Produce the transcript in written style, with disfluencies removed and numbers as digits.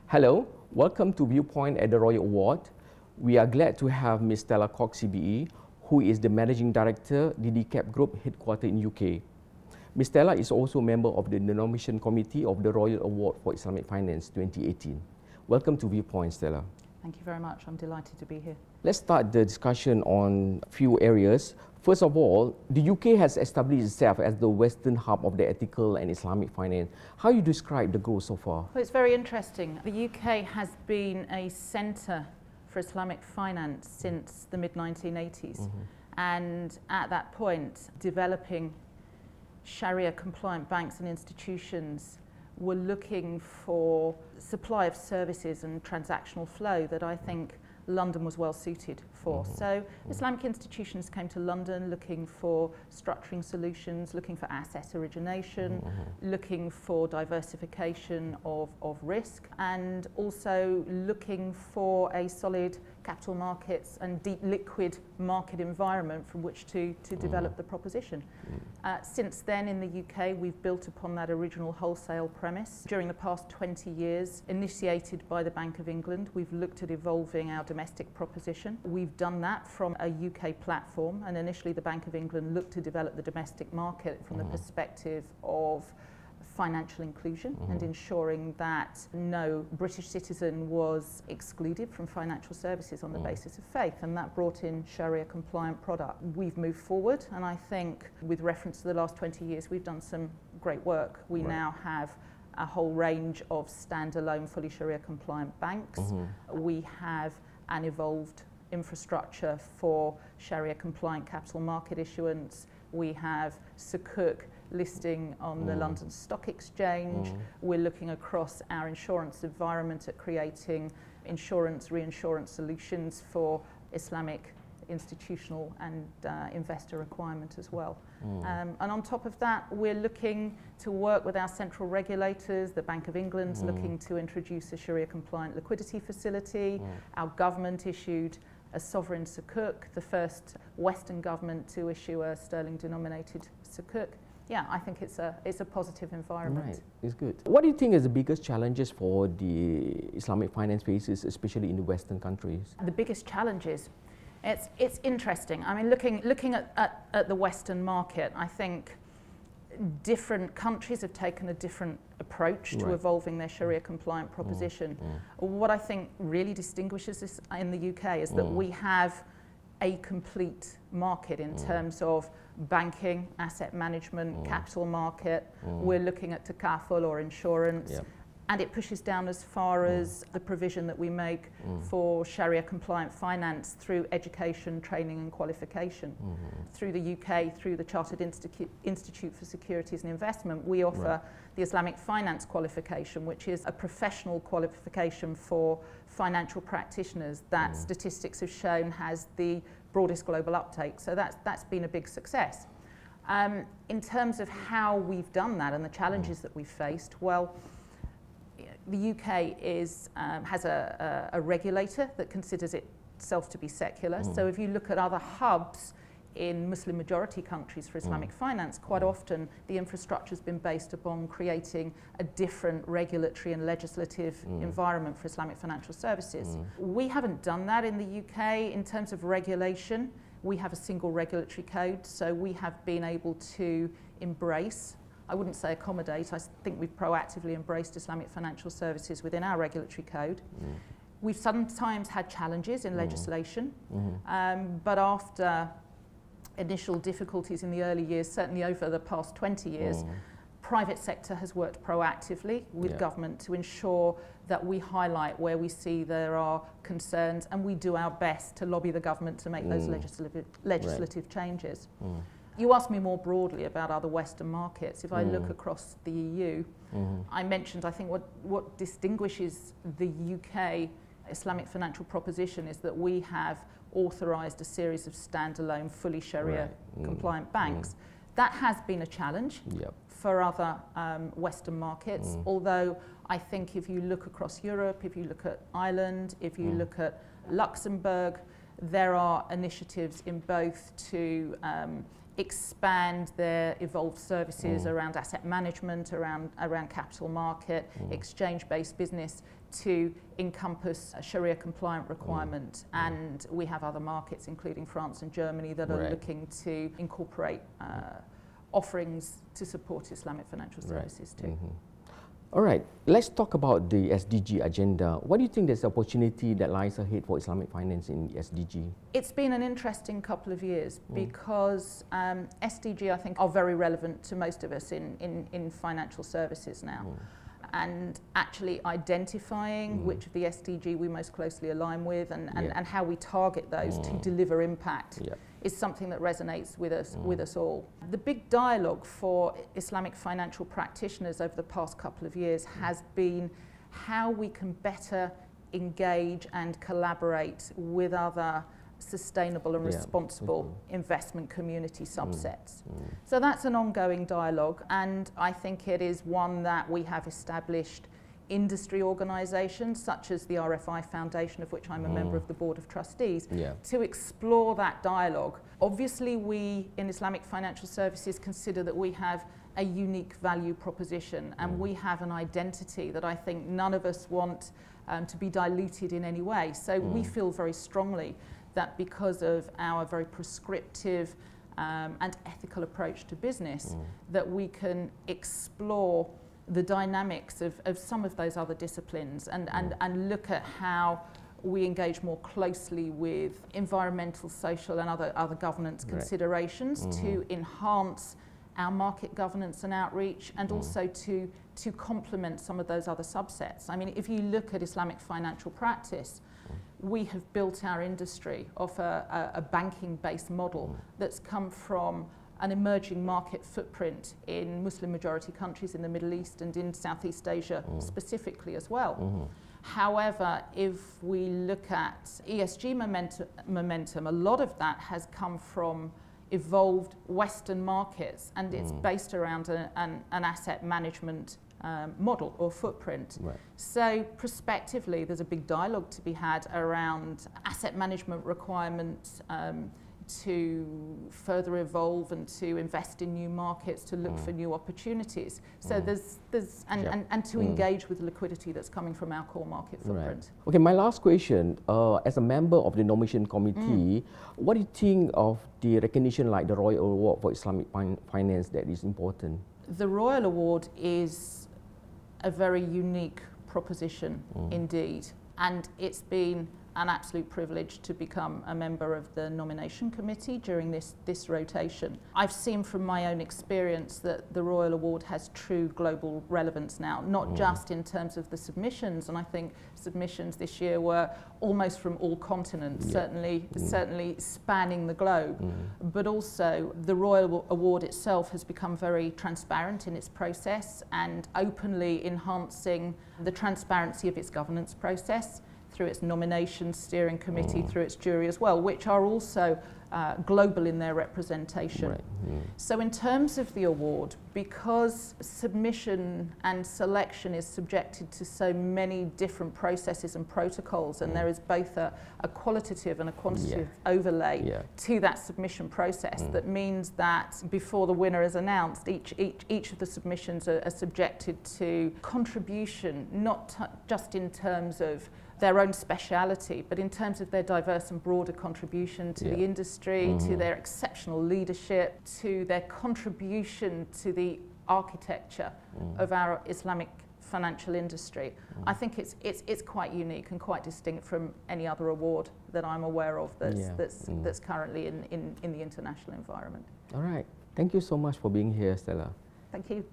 Hello, welcome to Viewpoint at the Royal Award. We are glad to have Ms. Stella Cox, CBE, who is the Managing Director, DD-CAP Group, headquartered in UK. Ms. Stella is also a member of the nomination committee of the Royal Award for Islamic Finance 2018. Welcome to Viewpoint, Stella. Thank you very much. I'm delighted to be here. Let's start the discussion on a few areas. First of all, the UK has established itself as the Western hub of the ethical and Islamic finance. How do you describe the growth so far? Well, it's very interesting. The UK has been a centre for Islamic finance since the mid-1980s. And at that point, developing Sharia-compliant banks and institutions were looking for supply of services and transactional flow that I think London was well suited for. So Islamic institutions came to London looking for structuring solutions, looking for asset origination, looking for diversification of risk, and also looking for a solid capital markets and deep liquid market environment from which to develop the proposition. Since then in the UK we've built upon that original wholesale premise. During the past 20 years, initiated by the Bank of England, we've looked at evolving our domestic proposition. We've done that from a UK platform, and initially the Bank of England looked to develop the domestic market from the perspective of financial inclusion and ensuring that no British citizen was excluded from financial services on the basis of faith, and that brought in Sharia compliant product. We've moved forward, and I think with reference to the last 20 years we've done some great work. We now have a whole range of standalone fully Sharia compliant banks. We have an evolved infrastructure for Sharia compliant capital market issuance. We have Sukuk listing on the London Stock Exchange. We're looking across our insurance environment at creating insurance, reinsurance solutions for Islamic institutional and investor requirement as well. And on top of that, we're looking to work with our central regulators. The Bank of England's looking to introduce a Sharia compliant liquidity facility. Our government issued a sovereign Sukuk, the first Western government to issue a sterling denominated Sukuk. Yeah, I think it's a positive environment. Right, it's good. What do you think is the biggest challenges for the Islamic finance faces, especially in the Western countries? The biggest challenges, it's interesting. I mean, looking at the Western market, I think different countries have taken a different approach to evolving their Sharia compliant proposition. What I think really distinguishes us in the UK is that we have a complete market in terms of banking, asset management, capital market. We're looking at takaful or insurance. And it pushes down as far as the provision that we make for Sharia compliant finance through education, training and qualification. Through the UK, through the Chartered Institute for Securities and Investment, we offer the Islamic finance qualification, which is a professional qualification for financial practitioners that statistics have shown has the broadest global uptake. So that's been a big success. In terms of how we've done that and the challenges that we've faced, well, the UK has a regulator that considers itself to be secular. So if you look at other hubs in Muslim majority countries for Islamic finance, quite often the infrastructure has been based upon creating a different regulatory and legislative environment for Islamic financial services. We haven't done that in the UK. In terms of regulation, we have a single regulatory code, so we have been able to embrace, I wouldn't say accommodate, I think we've proactively embraced Islamic financial services within our regulatory code. We've sometimes had challenges in legislation, but after initial difficulties in the early years, certainly over the past 20 years, private sector has worked proactively with government to ensure that we highlight where we see there are concerns, and we do our best to lobby the government to make those legislative changes. You asked me more broadly about other Western markets. If I look across the EU, I mentioned, I think what distinguishes the UK Islamic financial proposition is that we have authorised a series of standalone, fully Sharia compliant banks. That has been a challenge for other Western markets, although I think if you look across Europe, if you look at Ireland, if you look at Luxembourg, there are initiatives in both to expand their evolved services around asset management, around capital market, exchange-based business, to encompass a Sharia compliant requirement. And we have other markets, including France and Germany, that are looking to incorporate offerings to support Islamic financial services too. All right, let's talk about the SDG agenda. What do you think there's opportunity that lies ahead for Islamic finance in the SDG? It's been an interesting couple of years because SDG, I think, are very relevant to most of us in financial services now. And actually identifying which of the SDG we most closely align with and how we target those to deliver impact is something that resonates with us all. The big dialogue for Islamic financial practitioners over the past couple of years has been how we can better engage and collaborate with other sustainable and responsible investment community subsets. So that's an ongoing dialogue, and I think it is one that we have established industry organisations such as the RFI Foundation, of which I'm a member of the Board of Trustees, to explore that dialogue. Obviously, we in Islamic financial services consider that we have a unique value proposition and we have an identity that I think none of us want to be diluted in any way. So we feel very strongly that because of our very prescriptive and ethical approach to business, that we can explore the dynamics of some of those other disciplines and look at how we engage more closely with environmental, social and other governance considerations to enhance our market governance and outreach, and also to complement some of those other subsets. I mean, if you look at Islamic financial practice, we have built our industry off a banking-based model that's come from an emerging market footprint in Muslim-majority countries in the Middle East and in Southeast Asia specifically as well. However, if we look at ESG momentum, a lot of that has come from evolved Western markets, and it's based around an asset management model or footprint. So prospectively, there's a big dialogue to be had around asset management requirements to further evolve and to invest in new markets, to look for new opportunities. So and to engage with the liquidity that's coming from our core market footprint. Okay, my last question, as a member of the nomination committee, what do you think of the recognition like the Royal Award for Islamic Finance that is important? The Royal Award is a very unique proposition indeed, and it's been an absolute privilege to become a member of the nomination committee during this rotation. I've seen from my own experience that the Royal Award has true global relevance now, not just in terms of the submissions, and I think submissions this year were almost from all continents, certainly spanning the globe, but also the Royal Award itself has become very transparent in its process and openly enhancing the transparency of its governance process through its nomination steering committee, through its jury as well, which are also global in their representation. So in terms of the award, because submission and selection is subjected to so many different processes and protocols, and there is both a qualitative and a quantitative overlay to that submission process, that means that before the winner is announced, each of the submissions are subjected to contribution, not just in terms of their own speciality, but in terms of their diverse and broader contribution to the industry, to their exceptional leadership, to their contribution to the architecture of our Islamic financial industry. I think it's quite unique and quite distinct from any other award that I'm aware of that's currently in the international environment. All right. Thank you so much for being here, Stella. Thank you.